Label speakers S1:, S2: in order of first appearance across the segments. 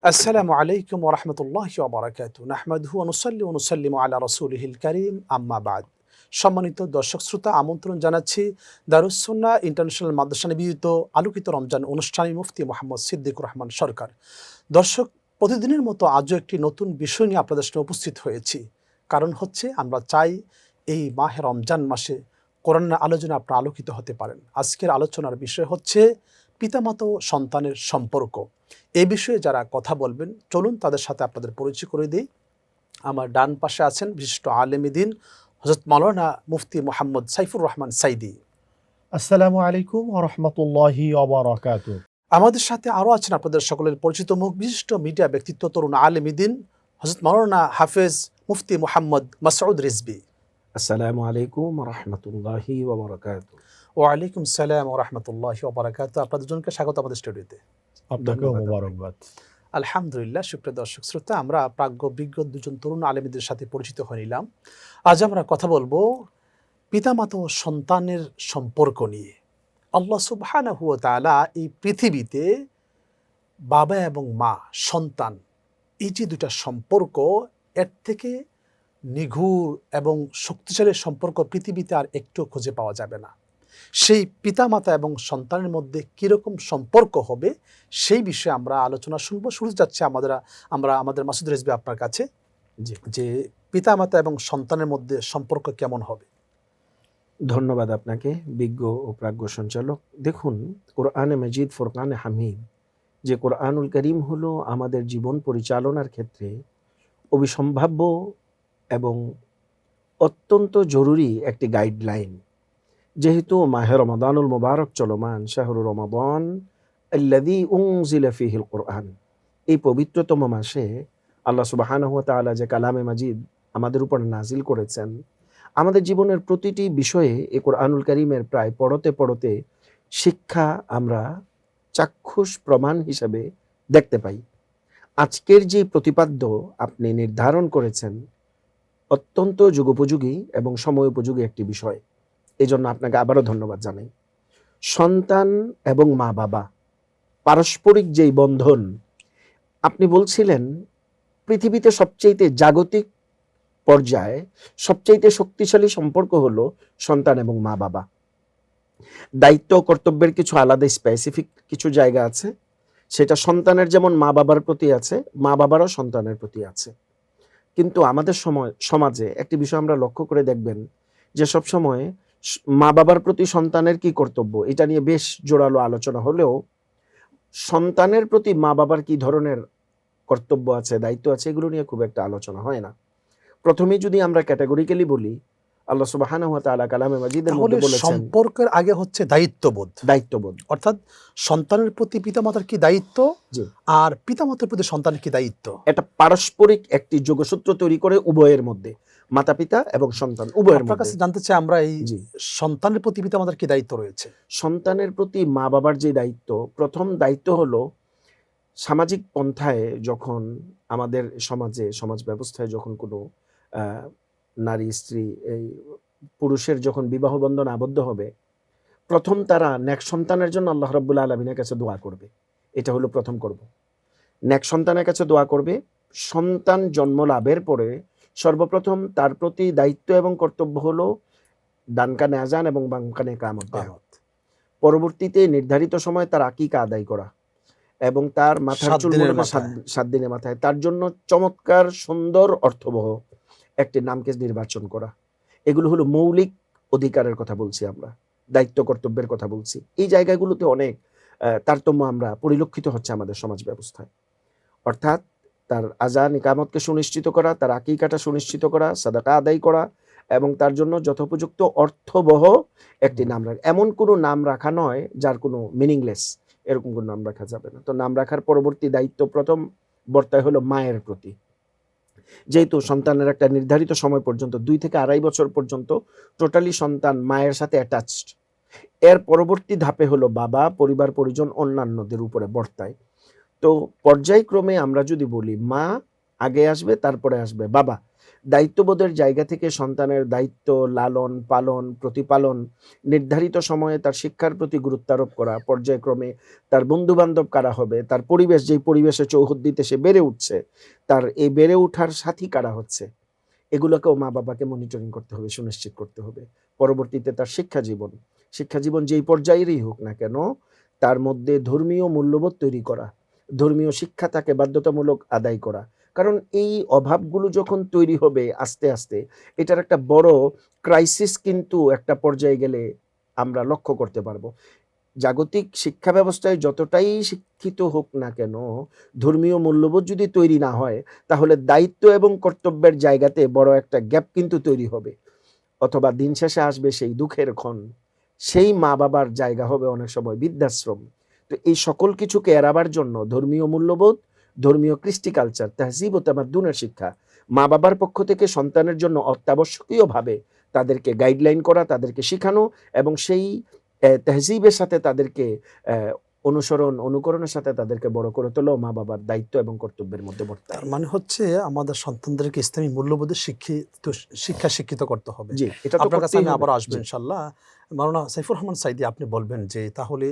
S1: আসসালামু আলাইকুম ওয়া রাহমাতুল্লাহি ওয়া বারাকাতুহু। নাহমাদুহু ওয়া নুসাল্লি ওয়া নুসাল্লিমু আলা রাসূলিহিল কারীম, আম্মা বা'দ। সম্মানিত দর্শক শ্রোতা, আমন্ত্রণ জানাচ্ছি দারুস সুন্নাহ ইন্টারন্যাশনাল মাদ্রাসা নিবেদিত আলোকিত রমজান অনুষ্ঠানে মুফতি মোহাম্মদ সিদ্দিকুর রহমান সরকার। দর্শক, প্রতিদিনের মতো আজও একটি নতুন বিষয় নিয়ে আপনাদের সামনে উপস্থিত হয়েছি। কারণ হচ্ছে আমরা চাই এই মাহে রমজান মাসে কোরআনের আলোচনা আপনারা আলোকিত হতে পারেন। আজকের আলোচনার বিষয় হচ্ছে পিতামাতা ও সন্তানের সম্পর্ক। এ বিষয়ে যারা কথা বলবেন, চলুন তাদের সাথে আপনাদের পরিচয় করে দিই। আমার ডান পাশে আছেন বিশিষ্ট আলেম দ্বীন হযরত মাওলানা মুফতি মোহাম্মদ সাইফুর রহমান সাইদী।
S2: আসসালামু আলাইকুম ওয়া রাহমাতুল্লাহি ওয়া বারাকাতুহু।
S1: আমাদের সাথে আরও আছেন আপনাদের সকলের পরিচিত মুখ, বিশিষ্ট মিডিয়া ব্যক্তিত্ব, তরুণ আলেম দ্বীন হযরত মাওলানা হাফেজ মুফতি মোহাম্মদ মাসউদ রিজভী।
S3: আসসালামু আলাইকুম ওয়া রাহমাতুল্লাহি ওয়া বারাকাতুহু।
S1: ওয়ালাইকুম সালাম ওয়া রাহমাতুল্লাহি ওয়া বারাকাতুহু। আপনাদের দুজনকে স্বাগত আমাদের স্টুডিওতে।
S2: আপনাকেও
S3: ধন্যবাদ
S2: মোবারকবাদ।
S1: আলহামদুলিল্লাহ। সুপ্রিয় দর্শক শ্রোতা, আমরা প্রাজ্ঞ বিজ্ঞ দুজন তরুণ আলেমীদের সাথে পরিচিত হয়ে নিলাম। আজ আমরা কথা বলবো পিতামাতা ও সন্তানের সম্পর্ক নিয়ে। আল্লাহ সুবহানাহু ওয়া তাআলা এই পৃথিবীতে বাবা এবং মা, সন্তান, এই যে দুটা সম্পর্ক, এর থেকে নিঘুর এবং শক্তিশালী সম্পর্ক পৃথিবীতে আর একটু খুঁজে পাওয়া যাবে না। সেই পিতামাতা এবং সন্তানের মধ্যে কীরকম সম্পর্ক হবে সেই বিষয়ে আমরা আলোচনা শুনবো। শুরু যাচ্ছে আমরা আমাদের মাসুদ রিজভী আপনার কাছে,
S3: জি,
S1: যে পিতামাতা এবং সন্তানের মধ্যে সম্পর্ক কেমন হবে।
S3: ধন্যবাদ আপনাকে বিজ্ঞ ও প্রাজ্ঞ সঞ্চালক। দেখুন, কোরআনে মাজিদ, ফুরকানে হামিদ, যে কোরআনুল কারীম হলো আমাদের জীবন পরিচালনার ক্ষেত্রে অবিসম্ভাব্য এবং অত্যন্ত জরুরি একটি গাইডলাইন। যেহেতু মাহে রমাদানুল মুবারক চলমান, শাহরু রমাদান আল্লাযী উনজিলা ফীহিল কুরআন, এই পবিত্রতম মাসে আল্লাহ সুবহানাহু ওয়া তাআলা যে কালামে মাজিদ আমাদের উপর নাজিল করেছেন, আমাদের জীবনের প্রতিটি বিষয়ে এই কোরআনুল কারীমের প্রায় পড়তে পড়তে শিক্ষা আমরা চাক্ষুষ প্রমাণ হিসাবে দেখতে পাই। আজকের যে প্রতিপাদ্য আপনি নির্ধারণ করেছেন অত্যন্ত যুগোপযোগী এবং সময়োপযোগী একটি বিষয়। এজন্য আপনাকে আবারও ধন্যবাদ জানাই। সন্তান এবং মা বাবা পারস্পরিক যেই বন্ধন আপনি বলছিলেন, পৃথিবীতে সবচেয়ে জাগতিক পর্যায়ে সবচেয়ে শক্তিশালী সম্পর্ক হলো সন্তান এবং মা বাবা। দায়িত্ব কর্তব্যের কিছু আলাদা স্পেসিফিক কিছু জায়গা আছে, সেটা সন্তানের যেমন মা বাবার প্রতি আছে, মা বাবারও সন্তানের প্রতি আছে। কিন্তু আমাদের সমাজে একটি বিষয় আমরা লক্ষ্য করে দেখবেন যে সবসময় মা বাবার প্রতি সন্তানের কি কর্তব্য, এটা নিয়ে বেশ জোরালো আলোচনা হলেও সন্তানের প্রতি মা বাবার কি ধরনের কর্তব্য আছে, দায়িত্ব আছে, এগুলো নিয়ে খুব একটা আলোচনা হয় না। প্রথমে যদি আমরা ক্যাটাগরিক্যালি বলি, আল্লাহ সুবহানাহু ওয়া তাআলা কালামে মাজিদের মধ্যে
S1: তাহলে
S3: বলেছেন
S1: সম্পর্কের আগে হচ্ছে দায়িত্ববোধ।
S3: দায়িত্ববোধ।
S1: অর্থাৎ সন্তানের প্রতি পিতামাতার কি দায়িত্ব,
S3: জি,
S1: আর পিতামাতার প্রতি সন্তানের কি দায়িত্ব।
S3: এটা পারস্পরিক একটি যোগসূত্র তৈরি করে উভয়ের মধ্যে, মাতা পিতা এবং সন্তান উভয়ের
S1: আপনার
S3: মধ্যে।
S1: কাছে জানতে চাই আমরা, এই
S3: জি,
S1: সন্তানের প্রতি পিতামাতার কি দায়িত্ব রয়েছে।
S3: সন্তানের প্রতি মা বাবার যে দায়িত্ব, প্রথম দায়িত্ব হলো সামাজিক পন্থায় যখন আমাদের সমাজ ব্যবস্থায় যখন কোনো নারী স্ত্রী এই পুরুষের যখন বিবাহ বন্ধন আবদ্ধ হবে, প্রথম তারা নেক সন্তানের জন্য আল্লাহ রাব্বুল আলামিনের কাছে দোয়া করবে। এটা হলো প্রথম করব। নেক সন্তানের কাছে দোয়া করবে। সন্তান জন্ম লাভের পরে সর্বপ্রথম তার প্রতি দায়িত্ব এবং কর্তব্য হলো ডান কানে আযান এবং বাম কানে ইকামত দেয়া। পরবর্তীতে নির্ধারিত সময় তার আকিকা আদায় করা এবং তার মাথার
S1: 7
S3: চুল
S1: দিনের
S3: মোড়ানো
S1: মাথায়।
S3: 7 দিনের মাথায় তার জন্য চমৎকার সুন্দর অর্থবহ একটি নামকে নির্বাচন করা। এগুলো হলো মৌলিক অধিকারের কথা বলছি আমরা, দায়িত্ব কর্তব্যের কথা বলছি। এই জায়গাগুলোতে অনেক তারতম্য আমরা পরিলক্ষিত হচ্ছে আমাদের সমাজ ব্যবস্থায়। অর্থাৎ তার আযান ইকামতকে সুনিশ্চিত করা, তার আকিকাটা সুনিশ্চিত করা, সাদাকা আদায় করা এবং তার জন্য যথোপযুক্ত অর্থবহ একটি নাম রাখা। এমন কোনো নাম রাখা নয় যার কোনো মিনিংলেস, এরকম কোনো নাম রাখা যাবে না। তো নাম রাখার পরবর্তী দায়িত্ব প্রথম বর্তায় হলো মায়ের প্রতি। যেহেতু সন্তানের একটা নির্ধারিত সময় পর্যন্ত 2 থেকে 2.5 বছর পর্যন্ত টোটালি সন্তান মায়ের সাথে অ্যাটাচড। এর পরবর্তী ধাপে হলো বাবা, পরিবার পরিজন অন্যান্যদের উপরে বর্তায়। তো পর্যায়ক্রমে আমরা যদি বলি মা আগে আসবে, তারপরে আসবে বাবা। দায়িত্ববোধের জায়গা থেকে সন্তানের দায়িত্ব, লালন, পালন, প্রতিপালন, নির্ধারিত সময়ে তার শিক্ষার প্রতি গুরুত্ব আরোপ করা, পর্যায়ক্রমে তার বন্ধু-বান্ধব কারা হবে, তার পরিবেশ, যেই পরিবেশে চৌহদ্দিতে সে বেড়ে উঠছে, তার এই বেড়ে ওঠার সাথী কারা হচ্ছে, এগুলোকেও মা-বাবাকে মনিটরিং করতে হবে, সুনিশ্চিত করতে হবে। পরবর্তীতে তার শিক্ষাজীবন যেই পর্যায়েরই হোক না কেন, তার মধ্যে ধর্মীয় মূল্যবোধ তৈরি করা, ধর্মীয় শিক্ষা তাকে বাধ্যতামূলক আদায় করা। কারণ এই অভাবগুলো যখন তৈরি হবে আস্তে, আস্তে, এটার একটা বড় ক্রাইসিস কিন্তু একটা পর্যায়ে গেলে আমরা লক্ষ্য করতে পারবো। জাগতিক শিক্ষা ব্যবস্থায় যতটাই শিক্ষিত হোক না কেন, ধর্মীয় মূল্যবোধ যদি তৈরি না হয়, তাহলে দায়িত্ব এবং কর্তব্যের জায়গাতে বড় একটা গ্যাপ কিন্তু তৈরি হবে। অথবা দিন শেষে আসবে সেই দুঃখের ক্ষণ, সেই মা-বাবার জায়গা হবে অনেক সময় বৃদ্ধাশ্রম। তো এই সকল কিছুকে এড়াবার জন্য ধর্মীয় মূল্যবোধ, ধর্মীয় কৃষ্টি কালচার, তাহজিব ও তামাদ্দুনের শিক্ষা মা-বাবার পক্ষ থেকে সন্তানের জন্য অত্যাবশ্যকীয়ভাবে তাদেরকে গাইডলাইন করা, তাদেরকে শিখানো এবং সেই তেহজিবের সাথে তাদেরকে অনুকরণের সাথে তাদেরকে বড় করে তোলা মা-বাবার দায়িত্ব এবং কর্তব্যের মধ্যে বর্তায়।
S1: তার মানে হচ্ছে আমাদের সন্তানদেরকে ইসলামী মূল্যবোধে শিক্ষিত করতে হবে।
S3: জি, এটা তো
S1: আপনার কাছে
S3: করতেই
S1: আমি
S3: হবে।
S1: আবার আসবো
S3: জি।
S1: ইনশাল্লাহ। মাওলানা সাইফুর রহমান সাইদি, আপনি বলবেন যে তাহলে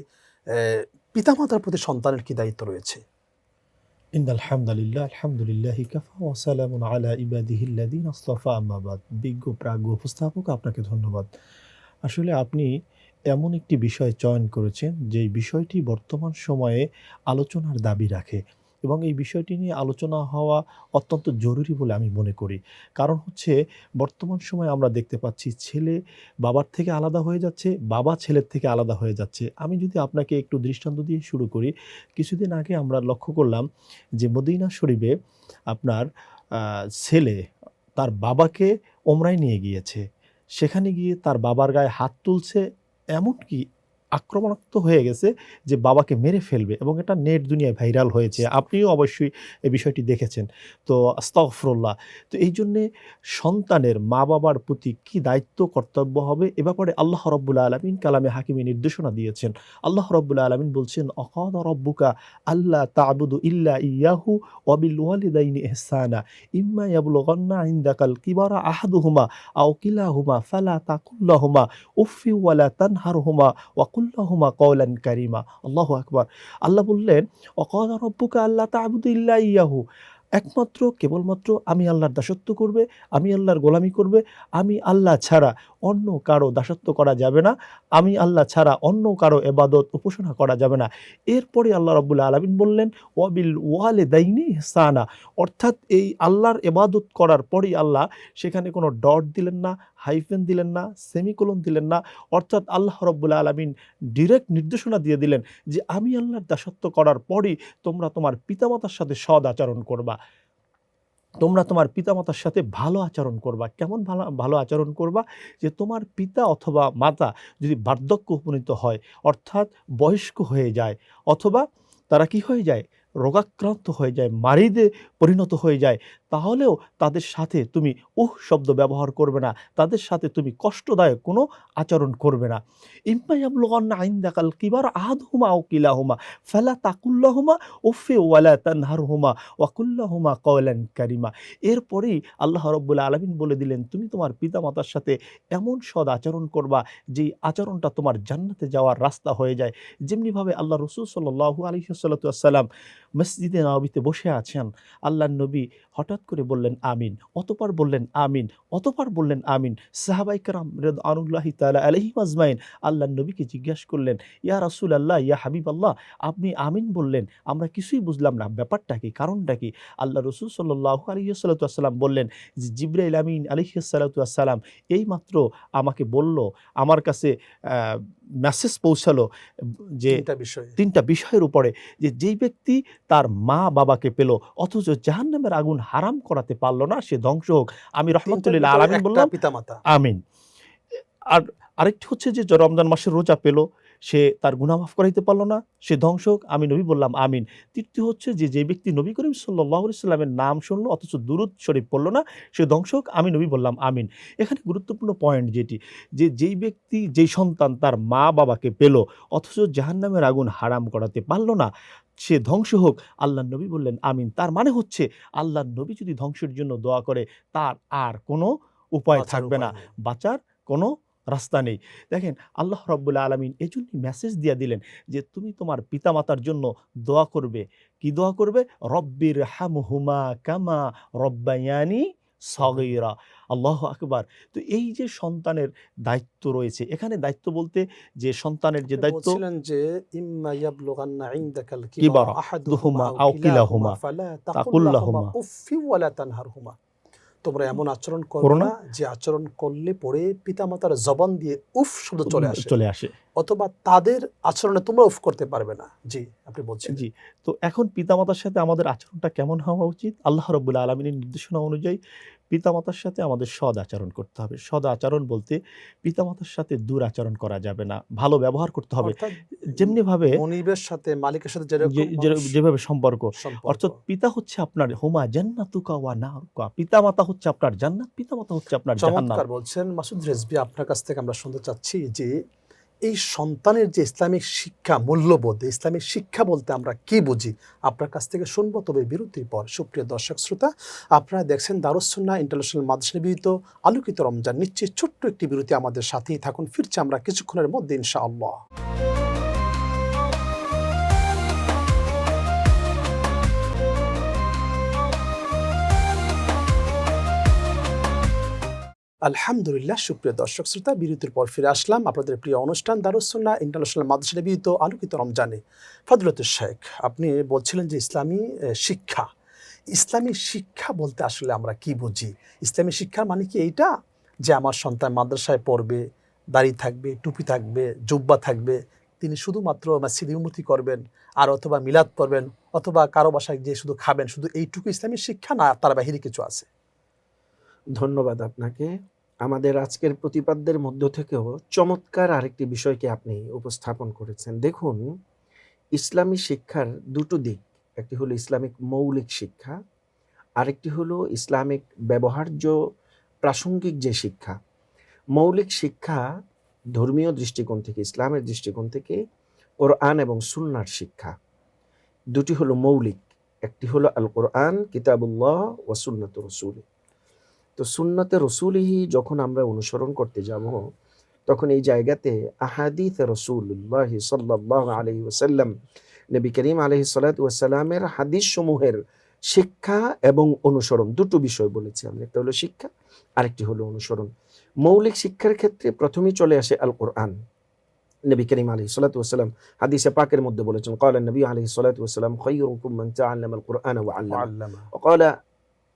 S1: পিতামাতার প্রতি সন্তানের কি দায়িত্ব রয়েছে?
S2: ইন্নাল হামদুলিল্লাহ, আলহামদুলিল্লাহি কাফা ওয়া সালামুন আলা ইবাদিহিল্লাযিনা আসতাফা, আম্মা বাদ। বিজ্ঞ প্রাজ্ঞ উপস্থাপক, আপনাকে ধন্যবাদ। আসলে আপনি এমন একটি বিষয় চয়ন করেছেন যেই বিষয়টি বর্তমান সময়ে আলোচনার দাবি রাখে এবং এই বিষয়টি নিয়ে আলোচনা হওয়া অত্যন্ত জরুরি বলে আমি মনে করি। কারণ হচ্ছে বর্তমান সময়ে আমরা দেখতে পাচ্ছি ছেলে বাবার থেকে আলাদা হয়ে যাচ্ছে, বাবা ছেলের থেকে আলাদা হয়ে যাচ্ছে। আমি যদি আপনাকে একটু দৃষ্টান্ত দিয়ে শুরু করি, কিছুদিন আগে আমরা লক্ষ্য করলাম যে মদিনা শরীফে আপনার ছেলে তার বাবাকে ওমরায় নিয়ে গিয়েছে। সেখানে গিয়ে তার বাবার গায়ে হাত তুলছে, এমনকি আক্রমণাত্মক হয়ে গেছে যে বাবাকে মেরে ফেলবে এবং এটা নেট দুনিয়ায় ভাইরাল হয়েছে। আপনিও অবশ্যই এই বিষয়টি দেখেছেন। তো আস্তাগফিরুল্লাহ। তো এই জন্যে সন্তানের মা-বাবার প্রতি কী দায়িত্ব কর্তব্য হবে এ ব্যাপারে আল্লাহ রাব্বুল আলামিন কালামে হাকিমে নির্দেশনা দিয়েছেন। আল্লাহ রাব্বুল আলামিন বলছেন, অকাদা রাব্বুকা আল্লা তা'বুদু ইল্লা ইয়াহু ওয়া বিল ওয়ালিদাইনি ইহসানা ইম্মা ইয়াবলুগান্না ইনদাকাল কিবারা আহাদুহুমা আও কিলাহুমা ফালা তাকুল লাহুমা উফফি ওয়া লা তানহারহুমা ওয়া কুল লাহুমা কওলান কারীমা। আল্লাহু আকবার। আল্লাহ বললেন, ওয়াকাদা রাব্বুকা আল্লা তা'বুদু ইল্লা ইয়াহু, একমাত্র কেবলমাত্র আমি আল্লাহর দাসত্ব করবে, আমি আল্লাহর গোলামি করবে, আমি আল্লাহ ছাড়া অন্য কারো দাসত্ব করা যাবে না, আমি আল্লাহ ছাড়া অন্য কারো ইবাদত উপাসনা করা যাবে না। এরপরে আল্লাহ রাব্বুল আলামিন বললেন, ওয়াবিল ওয়ালিদাইনি ইহসানা, অর্থাৎ এই আল্লাহর ইবাদত করার পরেই আল্লাহ সেখানে কোনো ডট দিলেন না, হাইফেন দিলেন না, সেমিকোলন দিলেন না, অর্থাৎ আল্লাহ রাব্বুল আলামিন ডিরেক্ট নির্দেশনা দিয়ে দিলেন যে আমি আল্লাহর দাসত্ব করার পরই তোমরা তোমার পিতামাতার সাথে সৎ আচরণ করবা। তোমরা তোমার পিতামাতার সাথে ভালো আচরণ করবা। কেমন ভালো আচরণ করবা? যে তোমার পিতা অথবা মাতা যদি বার্ধক্য উপনীত হয়, অর্থাৎ বয়স্ক হয়ে যায়, অথবা তারা কি হয়ে যায়? রোগাক্রান্ত হয়ে যায়, মারিদে পরিণত হয়ে যায়, তাহলেও তাদের সাথে তুমি শব্দ ব্যবহার করবে না। তাদের সাথে তুমি কষ্টদায়ক কোনো আচরণ করবে না। ইম্মা ইয়াবলুগান্না ইনদাকাল কিবারা আহাদুহুমা আও কিলাহুমা ফালা তাকুল লাহুমা উফফি ওয়া লা তানহারহুমা ওয়া কুল লাহুমা কওলান কারীমা। এরপরেই আল্লাহ রাব্বুল আলামিন বলে দিলেন, তুমি তোমার পিতামাতার সাথে এমন সৎ আচরণ করবা যেই আচরণটা তোমার জান্নাতে যাওয়ার রাস্তা হয়ে যায়। যেমনিভাবে আল্লাহ রাসূল সাল্লাল্লাহু আলাইহি ওয়াসাল্লাম মসজিদে নববীতে বসে আছেন, আল্লাহর নবী হঠাৎ করে বললেন আমিন, অতঃপর বললেন আমিন, অতঃপর বললেন আমিন। সাহাবায়ে কেরাম রিদওয়ানুল্লাহি তাআলা আলাইহিম আজমাইন আল্লাহর নবীকে জিজ্ঞাসা করলেন, ইয়া রাসূলাল্লাহ, ইয়া হাবিবাল্লাহ, আপনি আমিন বললেন, আমরা কিছুই বুঝলাম না, ব্যাপারটা কি, কারণটা কি? আল্লাহ রাসূল সাল্লাল্লাহু আলাইহি ওয়াসাল্লাম বললেন যে জিবরাইল আমিন আলাইহিস সালাতু ওয়াসসালাম এইমাত্র আমাকে বলল, আমার কাছে মেসেজ পৌঁছালো যে তিনটা বিষয়ের উপরে, যে যেই ব্যক্তি তার মা-বাবাকে পেল অথচ জাহান্নামের আগুন হারাম করাতে পারল না, সে ধ্বংস হোক। আমি রহমাতুল্লিল আলামিন বললাম
S1: পিতামাতা।
S2: আমিন। আর আরেকটি হচ্ছে যে রমজান মাসের রোজা পেল, সে তার গুনাহ মাফ করাইতে পারল না, সে ধ্বংস হোক। আমি নবী বললাম আমিন। তৃতীয় হচ্ছে যে যে ব্যক্তি নবী করিম সাল্লাল্লাহু আলাইহি সাল্লামের নাম শুনলো অথচ দুরূদ শরীফ পড়ল না, সে ধ্বংস হোক। আমি নবী বললাম আমিন। এখানে গুরুত্বপূর্ণ পয়েন্ট যেটি, যে যেই ব্যক্তি যেই সন্তান তার মা বাবাকে পেল অথচ জাহান্নামের আগুন হারাম করাতে পারল না, সে ধ্বংস হোক। আল্লাহর নবী বললেন আমিন। তার মানে হচ্ছে আল্লাহর নবী যদি ধ্বংসের জন্য দোয়া করে তার আর কোনো উপায়
S1: বাঁচার
S2: থাকবে না,
S1: উপায় নেই।
S2: বাঁচার কোনো রাস্তা নেই। দেখেন আল্লাহ রাব্বুল আলামিন এজন্যই মেসেজ দিয়া দিলেন যে তুমি তোমার পিতামাতার জন্য দোয়া করবে। কি দোয়া করবে? রব্বির হামহুমা কামা রব্বায়ানি সগীরা। আল্লাহু আকবার। তো এই যে সন্তানের দায়িত্ব রয়েছে, এখানে দায়িত্ব বলতে যে সন্তানের যে
S1: আপনি
S2: দায়িত্ব,
S1: বলছিলেন যে ইম্মা ইয়াবলুগান্না ইনদাকাল কিবারা
S2: কিবারা
S1: আহাদুহুমা
S2: দুহুমা
S1: আও
S2: আও
S1: কিলাহুমা
S2: কিলাহুমা
S1: ফালা তাকুল
S2: তাকুল
S1: লাহুমা
S2: লাহুমা
S1: উফফি ওয়ালা তানহারহুমা। তোমরা এমন আচরণ করবে
S2: করো না,
S1: না যে আচরণ করলে পরে পিতামাতার জবান দিয়ে উফ শব্দ চলে আসে,
S2: চলে আসে।
S1: অথবা তাদের আচরণে তোমরা উফ করতে পারবে না। জি, আপনি বলছিলেন।
S2: জি। তো এখন পিতামাতার সাথে আমাদের আচরণটা কেমন হওয়া উচিত? আল্লাহ রাব্বুল আলামিনের নির্দেশনা অনুযায়ী পিতামাতার সাথে আমাদের সৎ আচরণ করতে হবে। সৎ আচরণ বলতে পিতামাতার সাথে দুরাচরণ করা যাবে না। ভালো ব্যবহার করতে হবে।
S1: অর্থাৎ
S2: যেমনিভাবে
S1: মনিবের সাথে মালিকের সাথে যেরকম
S2: যে
S1: মানুষ
S2: যেভাবে সম্পর্ক,
S1: সম্পর্ক।
S2: অর্থাৎ পিতা হচ্ছে আপনার হুমা জান্নাতুকা ওয়া নারুকা। পিতামাতা হচ্ছে আপনার জান্নাত, পিতামাতা হচ্ছে আপনার জাহান্নাম।
S1: চমৎকার বলছেন মাসুদ রেজভী। আপনার কাছ থেকে আমরা শুনতে চাচ্ছি যে এই সন্তানের যে ইসলামিক শিক্ষা, মূল্যবোধ, ইসলামিক শিক্ষা বলতে আমরা কি বুঝি, আপনার কাছ থেকে শুনবো, তবে বিরতির পর। সুপ্রিয় দর্শক শ্রোতা, আপনারা দেখছেন দারুস সুন্নাহ ইন্টারন্যাশনাল মাদ্রাসা নিবেদিত আলোকিত রমজান। নিচ্ছে ছোট্ট একটি বিরতি, আমাদের সাথেই থাকুন। ফিরছি আমরা কিছুক্ষণের মধ্যে ইনশাআল্লাহ। আলহামদুলিল্লাহ। সুপ্রিয় দর্শক শ্রোতা, বিরতির পর ফিরে আসলাম আপনাদের প্রিয় অনুষ্ঠান দারুস সুন্নাহ ইন্টারন্যাশনাল মাদ্রাসা নিবেদিত আলোকিত রমজানে। ফজলতুল শেখ, আপনি বলছিলেন যে ইসলামী শিক্ষা, ইসলামী শিক্ষা বলতে আসলে আমরা কি বুঝি? ইসলামী শিক্ষা মানে কি এইটা যে আমার সন্তান মাদ্রাসায় পড়বে, দাড়ি থাকবে, টুপি থাকবে, জুব্বা থাকবে, তিনি শুধুমাত্র মসজিদে ইমামতি করবেন, আর অথবা মিলাদ পড়বেন, অথবা কারো বাসায় গিয়ে শুধু খাবেন, শুধু এইটুকু ইসলামী শিক্ষা, না তার বাহিরে কিছু আছে?
S3: ধন্যবাদ আপনাকে। আমাদের আজকের প্রতিপাদ্যের মধ্য থেকেও চমৎকার আরেকটি বিষয়কে আপনি উপস্থাপন করেছেন। দেখুন, ইসলামী শিক্ষার দুটো দিক। একটি হলো ইসলামিক মৌলিক শিক্ষা, আরেকটি হলো ইসলামিক ব্যবহার্য প্রাসঙ্গিক যে শিক্ষা। মৌলিক শিক্ষা ধর্মীয় দৃষ্টিকোণ থেকে, ইসলামের দৃষ্টিকোণ থেকে কোরআন এবং সুন্নাহর শিক্ষা। দুটি হলো মৌলিক। একটি হলো আল কোরআন কিতাবুল্লাহ ওয়া সুন্নাতুর রাসূল। তো সুন্নাতে রসুলিহি যখন আমরা অনুসরণ করতে যাব, তখন এই জায়গাতে আহাদিস রাসূলুল্লাহ সাল্লাল্লাহু আলাইহি ওয়াসাল্লাম, নবী করিম আলাইহিস সালাতু ওয়াস সালামের হাদিস সমূহের শিক্ষা এবং অনুসরণ, দুটো বিষয় বলেছি আমরা। একটা হলো শিক্ষা, আরেকটি হলো অনুসরণ। মৌলিক শিক্ষার ক্ষেত্রে প্রথমেই চলে আসে আল কোরআন। নবী করিম আলাইহিস সালাতু ওয়াস সালাম হাদিসে পাকের মধ্যে বলেছেন, ক্বালা নবী আলাইহিস সালাতু ওয়াস সালাম খায়রুকুম মান তাআল্লামা আল কোরআন ওয়া আল্লামা।
S1: আল্লামা।
S3: ওয়া ক্বালা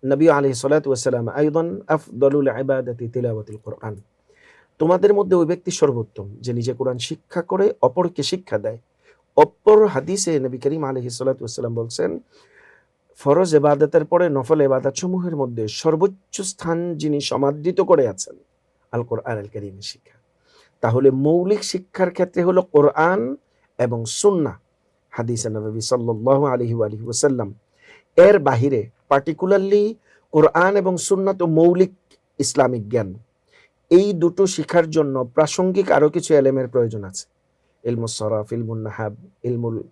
S3: নবী আলাইহিস সালাতু ওয়াস সালাম আইদান আফদালুল ইবাদাতি তিলাওয়াতুল কোরআন। তোমাদের মধ্যে ওই ব্যক্তি সর্বোত্তম যে নিজে কোরআন শিক্ষা করে অপরকে শিক্ষা দেয়। অপর হাদিসে নবী করিম আলাইহিস সালাতু ওয়াস সালাম বলছেন, ফরজ ইবাদতের পরে নফল ইবাদত সমূহের মধ্যে সর্বোচ্চ স্থান যিনি সমাদৃত করে আছেন, আল কোরআন আল কারীমের শিক্ষা। তাহলে মৌলিক শিক্ষার ক্ষেত্রে হলো কোরআন এবং সুন্নাহ, হাদিসে নবী সাল্লাল্লাহু আলাইহি ওয়াসাল্লাম। এর বাহিরে পার্টিকুলারলি কোরআন এবং সুন্নাহ তো মৌলিক ইসলামিক জ্ঞান। এই দুটো শিখার জন্য প্রাসঙ্গিক আরো কিছু এলেমের প্রয়োজন আছে। ইলমুস সরাফ, ইলমুন নাহাব, ইলমুল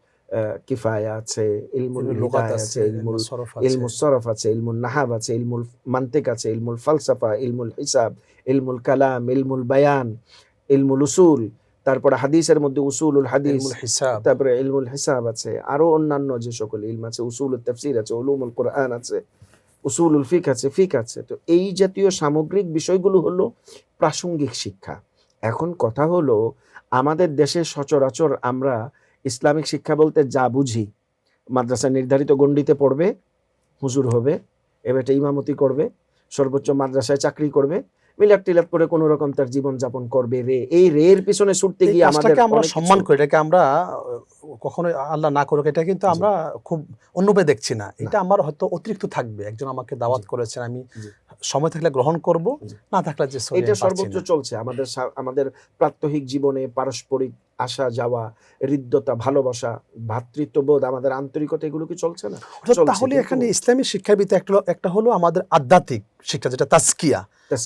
S3: কিফায়া আছে, ইলমুল
S1: লুগাত
S3: হিদায়া
S1: আছে,
S3: আছে,
S1: ইলমুল সরফ আছে।
S3: ইলমুস সরফ আছে, ইলমুল নাহাব আছে, ইলমুল মান্তিক আছে, ইলমুল ফালসাফা, ইলমুল হিসাব, ইলমুল কালাম, ইলমুল বায়ান, ইলমুল উসুল, তারপরে হাদিসের মধ্যে উসুলুল হাদিস,
S1: ইলমুল হিসাব।
S3: তারপরে ইলমুল হিসাব আছে, আরো অন্যান্য যে সকল ইলম আছে, উসুলুত তাফসীর আছে, উলুমুল কোরআন আছে, উসুলুল ফিক আছে, ফিক আছে। তো এই জাতীয় সামগ্রিক বিষয়গুলো হলো প্রাসঙ্গিক শিক্ষা। এখন কথা হলো, আমাদের দেশে সচরাচর আমরা ইসলামিক শিক্ষা বলতে যা বুঝি, মাদ্রাসা নির্ধারিত গণ্ডিতে পড়বে, হুজুর হবে, এবার ইমামতি করবে, সর্বোচ্চ মাদ্রাসায় চাকরি করবে, মিলাদ টিলাদ করে কোনো রকম তার জীবন যাপন করবে, এই রের পিছনে ছুটতে
S1: এই
S3: গিয়ে আমাদের
S1: কাজটাকে আমরা
S3: অনেক
S1: সম্মান
S3: কিছু-
S1: করি, এটাকে আমরা কখনো আল্লাহ না করুক, এটা কিন্তু আমরা খুব অন্যভাবে দেখছি না। এটা আমার হয়তো অতিরিক্ত থাকবে। একজন আমাকে দাওয়াত
S3: জি।
S1: করেছেন, আমি
S3: জি।
S1: সময় থাকলে গ্রহণ করব,
S3: জি।
S1: না থাকলে যে sorry,
S3: এটা
S1: আমি পারছি
S3: সর্বোচ্চ
S1: না।
S3: চলছে আমাদের প্রাত্যহিক জীবনে পারস্পরিক আসা যাওয়া, হৃদ্যতা, ভালোবাসা, ভ্রাতৃত্ববোধ, আমাদের আন্তরিকতা, এগুলো কি চলছে না?
S1: অর্থাৎ
S3: চলছে,
S1: তাহলে
S3: কিন্তু
S1: এখানে ইসলামী শিক্ষার ভিতরে একটা হলো আমাদের আধ্যাত্মিক শিক্ষা, যেটা তাজকিয়া,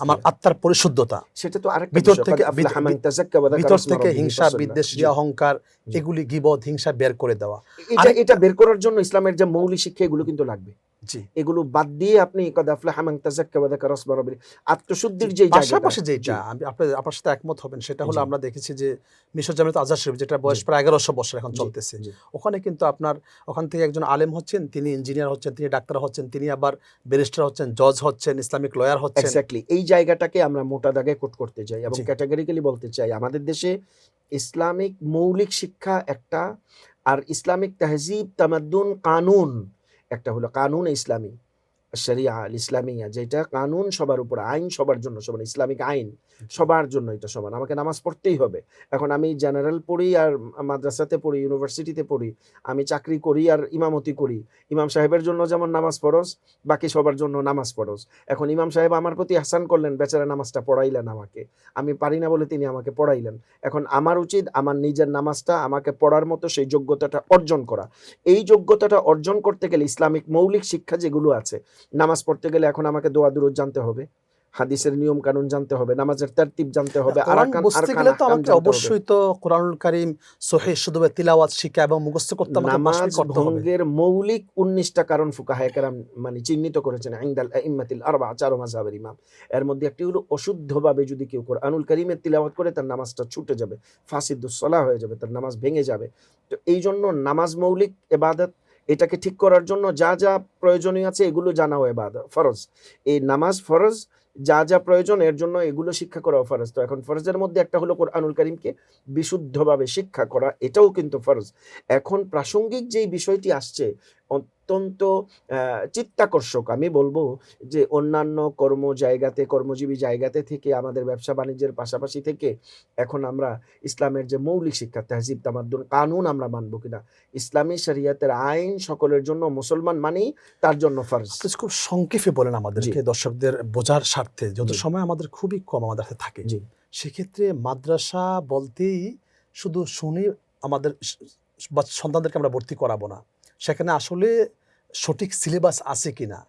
S1: আমার
S3: তাজকিয়া।
S1: আত্মার পরিশুদ্ধতা।
S3: সেটা তো আরেকটা
S1: ভিতর
S3: বিষয়।
S1: থেকে
S3: কদ আফলাহা মান তাযাক্কা ওয়া যাকারা
S1: ভিতর
S3: ইসমা
S1: থেকে
S3: রাব্বিহি
S1: হিংসা,
S3: ফাসাল্লা।
S1: বিদ্বেষ,
S3: জি,
S1: অহংকার,
S3: জি।
S1: এগুলি গীবত, হিংসা বের করে দেওয়া।
S3: এটা
S1: আরেকটা
S3: বের করার জন্য ইসলামের যে মৌলিক শিক্ষা, এগুলো কিন্তু লাগবে।
S1: জি,
S3: এগুলো বাদ দিয়ে আপনি কদ আফলাহা মান তাযাক্কা ওয়া যাকারা ইসমা রাব্বিহি,
S1: জি।
S3: আত্মশুদ্ধির যে জায়গাটা।
S1: পাশাপাশি
S3: জি,
S1: যেটা আমি আপনার সাথে একমত হবেন, সেটা হলো
S3: জি,
S1: আমরা দেখেছি যে মিশর জামিয়াতুল আজহার শরীফ, যেটা
S3: জি,
S1: বয়স প্রায় 1100 বছর এখন
S3: জি,
S1: চলতেছে।
S3: জি।
S1: ওখানে কিন্তু আপনার ওখান থেকে একজন আলেম হচ্ছেন, তিনি ইঞ্জিনিয়ার হচ্ছেন, তিনি ডাক্তার হচ্ছেন, তিনি আবার ব্যারিস্টার হচ্ছেন, জজ হচ্ছেন, ইসলামিক লয়ার হচ্ছেন।
S3: এক্স্যাক্টলি। এই জায়গাটাকে আমরা মোটা দাগে কোট করতে চাই এবং
S1: জি,
S3: ক্যাটেগরিক্যালি বলতে চাই, আমাদের দেশে ইসলামিক মৌলিক শিক্ষা একটা, আর ইসলামিক তাহজিব, তামাদ্দুন, কানুন একটা হলো। কানুন ইসলামী, শরিয়া আল ইসলামিয়া, যেটা কানুন সবার উপর, আইন সবার জন্য সমান, ইসলামিক আইন সবার জন্য এটা সমান। আমাকে নামাজ পড়তেই হবে। এখন আমি জেনারেল পড়ি আর মাদ্রাসাতে পড়ি, ইউনিভার্সিটিতে পড়ি, আমি চাকরি করি আর ইমামতি করি, ইমাম সাহেবের জন্য যেমন নামাজ ফরজ, বাকি সবার জন্য নামাজ ফরজ। এখন ইমাম সাহেব আমার প্রতি আহসান করলেন, বেচারা নামাজটা পড়াইলেন আমাকে, আমি পারি না বলে তিনি আমাকে পড়াইলেন। এখন আমার উচিত আমার নিজের নামাজটা আমাকে পড়ার মতো সেই যোগ্যতাটা অর্জন করা। এই যোগ্যতাটা অর্জন করতে গেলে ইসলামিক মৌলিক শিক্ষা যেগুলো আছে, নামাজ পড়তে গেলে এখন আমাকে দোয়া দুরূদ জানতে হবে, হাদিসের নিয়ম কানুন জানতে হবে, নামাজের তারতিব জানতে হবে,
S1: কোরআন বুঝতে গেলে তো
S3: আহকাম
S1: আমাকে
S3: জানতে হবে।
S1: অবশ্যই তো কোরআনুল কারীম সহিহ শুদ্ধভাবে তিলাওয়াত শিখা এবং মুখস্থ করতে আমাকে
S3: নামাজ
S1: মাসমিক করতে হবে।
S3: ভঙ্গের মৌলিক 19টা কারণ ফুকাহায়ে কেরাম মানে চিহ্নিত করেছেন, ইনদাল আইম্মাতিল আরবা, চার মাযহাবের ইমাম। এর মধ্যে একটি হলো অশুদ্ধভাবে যদি কেউ কোরআনুল কারীমের তিলাওয়াত করে, তার নামাজটা ছুটে যাবে, ফাসিদুস সালাহ হয়ে যাবে, তার নামাজ ভেঙে যাবে। তো এই জন্য নামাজ মৌলিক ইবাদত, এটাকে ঠিক করার জন্য যা যা প্রয়োজনীয় আছে এগুলো জানাও ইবাদত, ফরজ। এই নামাজ ফরজ, যা যা প্রয়োজন এর জন্য এগুলো শিক্ষা করাও ফরজ। তো এখন ফরজের মধ্যে একটা হলো কোরআনুল কারীমকে বিশুদ্ধভাবে শিক্ষা করা, এটাও কিন্তু ফরজ। এখন প্রাসঙ্গিক যেই বিষয়টি আসছে, অত্যন্ত চিত্তাকর্ষক। আমি বলবো যে অন্যান্য কর্মজীবী জায়গাতে থেকে, আমাদের ব্যবসা বাণিজ্যের পাশাপাশি থেকে, এখন আমরা ইসলামের যে মৌলিক শিক্ষা, তাহজিব, তামাদ্দুন, কানুন আমরা মানবো কিনা, ইসলামী শরিয়াতের আইন সকলের জন্য, মুসলমান মানেই তার জন্য ফরজ।
S1: আপনি খুব সংক্ষেপে বলেন
S3: জি,
S1: আমাদেরকে, দর্শকদের বোঝার স্বার্থে, যত
S3: জি,
S1: সময় আমাদের খুবই কম আমাদের হাতে থাকে।
S3: জি।
S1: সেক্ষেত্রে মাদ্রাসা বলতেই শুধু শুনি আমাদের বা সন্তানদেরকে আমরা ভর্তি করাবো না, সেখানে আসলে সঠিক সিলেবাস আছে কিনা,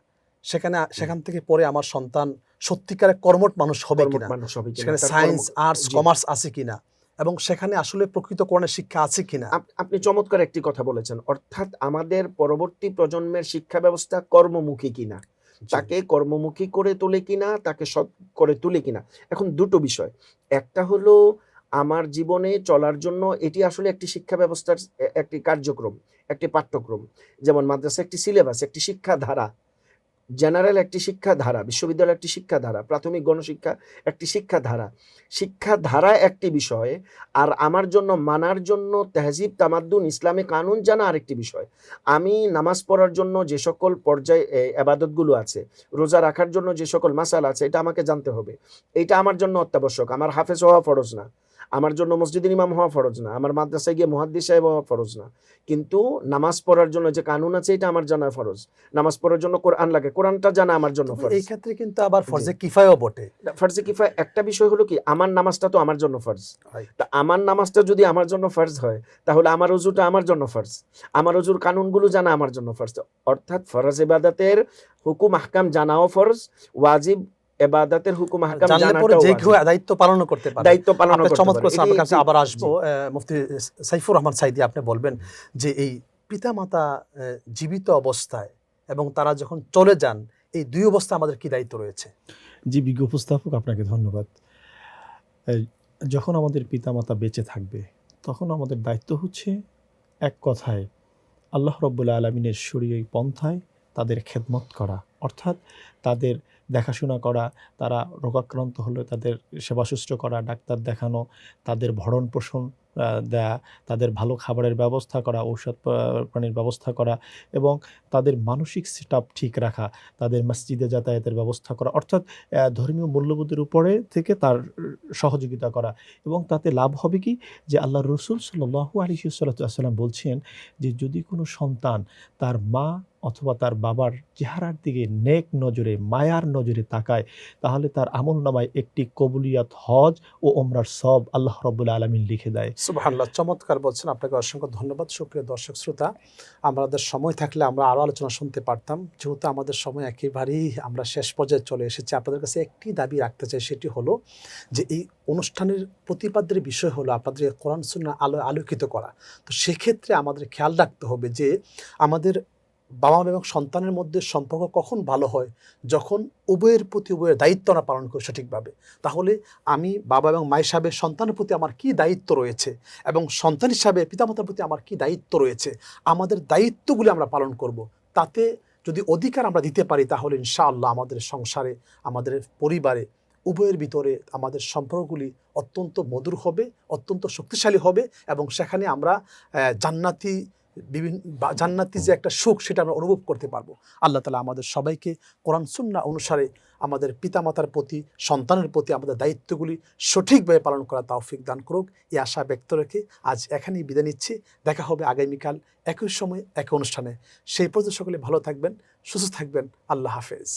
S1: সেখান থেকে পরে আমার সন্তান সত্যিকারের কর্মঠ মানুষ হবে
S3: কর্মঠ
S1: কিনা,
S3: মানুষ হবে কিনা,
S1: সেখানে
S3: তার
S1: সায়েন্স, আর্টস,
S3: জি।
S1: কমার্স আছে কিনা, এবং সেখানে আসলে প্রকৃত কোরআনের শিক্ষা আছে কিনা।
S3: আপনি চমৎকার একটি কথা বলেছেন। অর্থাৎ আমাদের পরবর্তী প্রজন্মের শিক্ষা ব্যবস্থা কর্মমুখী কিনা,
S1: জি,
S3: তাকে কর্মমুখী করে তোলে কিনা, তাকে সৎ করে তোলে কিনা। এখন দুটো বিষয়। একটা হলো আমার জীবনে চলার জন্য এটি আসলে একটি শিক্ষা ব্যবস্থার একটি কার্যক্রম, একটি পাঠ্যক্রম। যেমন মাদ্রাসা একটি সিলেবাস, একটি শিক্ষাধারা, জেনারেল একটি শিক্ষাধারা, বিশ্ববিদ্যালয় একটি শিক্ষাধারা, প্রাথমিক গণশিক্ষা একটি শিক্ষাধারা। শিক্ষাধারা একটি বিষয়, আর আমার জন্য মানার জন্য তেহজিব, তামাদ্দুন, ইসলামী কানুন জানা আরেকটি বিষয়। আমি নামাজ পড়ার জন্য যে সকল পর্যায়ে ইবাদতগুলো আছে, রোজা রাখার জন্য যে সকল মাসালা আছে, এটা আমাকে জানতে হবে। এটা আমার জন্য অত্যাবশ্যক। আমার হাফেজ হওয়া ফরজ না, আমার জন্য মসজিদের ইমাম হওয়া ফরজ না, আমার মাদ্রাসায় গিয়ে মুহাদ্দিস সাহেব হওয়া ফরজ না। কিন্তু নামাজ পড়ার জন্য যে কানুন আছে, এটা আমার জানা ফরজ। নামাজ পড়ার জন্য কোরআন লাগে, কোরআনটা জানা আমার জন্য
S1: তবে
S3: ফরজ।
S1: এই ক্ষেত্রে কিন্তু আবার
S3: জি।
S1: ফরজে কিফায়াও বটে।
S3: ফরজে কিফায়া একটা বিষয় হলো কি, আমার নামাজটা তো আমার জন্য ফরজ।
S1: Right.
S3: তা আমার নামাজটা যদি আমার জন্য ফরজ হয়, তাহলে আমার ওযুটা আমার জন্য ফরজ, আমার ওযুর কানুনগুলো জানা আমার জন্য ফরজ। অর্থাৎ ফরজ ইবাদতের হুকুম আহকাম জানাও ফরজ, ওয়াজিব ইবাদতের হুকুম আহকাম
S1: জানলে পরে
S3: জানাটাও
S1: যে কেউ
S3: ওয়াজিব।
S1: দায়িত্ব পালনও করতে পারে।
S3: দায়িত্ব পালন
S1: আপনি
S3: করতে
S1: চমৎকার
S3: পারে।
S1: করেছেন, আপনার কাছে
S3: জি,
S1: আবার আসবো।
S3: জি।
S1: মুফতি সাইফুর রহমান সাইদি, আপনি বলবেন যে এই পিতামাতা জীবিত অবস্থায় এবং তারা যখন চলে যান, এই দুই অবস্থায় আমাদের কি দায়িত্ব রয়েছে?
S2: জি, বিজ্ঞ উপস্থাপক, আপনাকে ধন্যবাদ। যখন আমাদের পিতামাতা বেঁচে থাকবে, তখন আমাদের দায়িত্ব হচ্ছে এক কথায় আল্লাহ রাব্বুল আলামিনের শরীয়ী পন্থায় তাদের খেদমত করা, অর্থাৎ তাদের দেখাশোনা করা, তারা রোগাক্রান্ত হলে তাদের সেবা শুশ্রূষা করা, ডাক্তার দেখানো, তাদের ভরণ পোষণ দেয়া, তাদের ভালো খাবারের ব্যবস্থা করা, ঔষধ পানির ব্যবস্থা করা, এবং তাদের মানসিক সেটআপ ঠিক রাখা, তাদের মসজিদে যাতায়াতের ব্যবস্থা করা, অর্থাৎ ধর্মীয় মূল্যবোধের উপরে থেকে তার সহযোগিতা করা। এবং তাতে লাভ হবে কি, যে আল্লাহর রাসূল সাল্লাল্লাহু আলাইহি ওয়াসাল্লাম বলছেন যে যদি কোনো সন্তান তার মা অথবা তার বাবার চেহারার দিকে নেক নজরে, মায়ার নজরে তাকায়, তাহলে তার আমলনামায় একটি কবুলিয়াত হজ ও ওমরার সওয়াব আল্লাহ রাব্বুল আলামিন লিখে দেয়।
S1: সুবহানাল্লাহ, চমৎকার বলছেন। আপনাকে অসংখ্য ধন্যবাদ। সুপ্রিয় দর্শক শ্রোতা, আমাদের সময় থাকলে আমরা আরও আলোচনা শুনতে পারতাম। যেহেতু আমাদের সময় একেবারেই আমরা শেষ পর্যায়ে চলে এসেছি, আপনাদের কাছে একটি দাবি রাখতে চাই, সেটি হলো যে এই অনুষ্ঠানের প্রতিপাদ্যের বিষয় হলো আপনাদের কোরআন সুন্নাহ আলোয় আলোকিত করা। তো সেক্ষেত্রে আমাদের খেয়াল রাখতে হবে যে আমাদের বাবা মা এবং সন্তানের মধ্যে সম্পর্ক কখন ভালো হয়, যখন উভয়ের প্রতি উভয়ের দায়িত্ব আমরা পালন করি সঠিকভাবে। তাহলে আমি বাবা এবং মা হিসাবে সন্তানের প্রতি আমার কী দায়িত্ব রয়েছে, এবং সন্তান হিসাবে পিতামাতার প্রতি আমার কী দায়িত্ব রয়েছে, আমাদের দায়িত্বগুলি আমরা পালন করব। তাতে যদি অধিকার আমরা দিতে পারি, তাহলে ইনশাআল্লাহ আমাদের সংসারে, আমাদের পরিবারে, উভয়ের ভিতরে আমাদের সম্পর্কগুলি অত্যন্ত মধুর হবে, অত্যন্ত শক্তিশালী হবে, এবং সেখানে আমরা জান্নাতি জান্নাতি যে একটা সুখ, সেটা আমরা অনুভব করতে পারবো। আল্লাহ তাআলা আমাদের সবাইকে কোরআন সুন্নাহ অনুসারে আমাদের পিতামাতার প্রতি, সন্তানের প্রতি আমাদের দায়িত্বগুলি সঠিকভাবে পালন করা তৌফিক দান করুক, এই আশা ব্যক্ত রেখে আজ এখানেই বিদায় নিচ্ছি। দেখা হবে আগামীকাল একই সময় একই অনুষ্ঠানে। সেই পর্যন্ত সকলে ভালো থাকবেন, সুস্থ থাকবেন। আল্লাহ হাফেজ।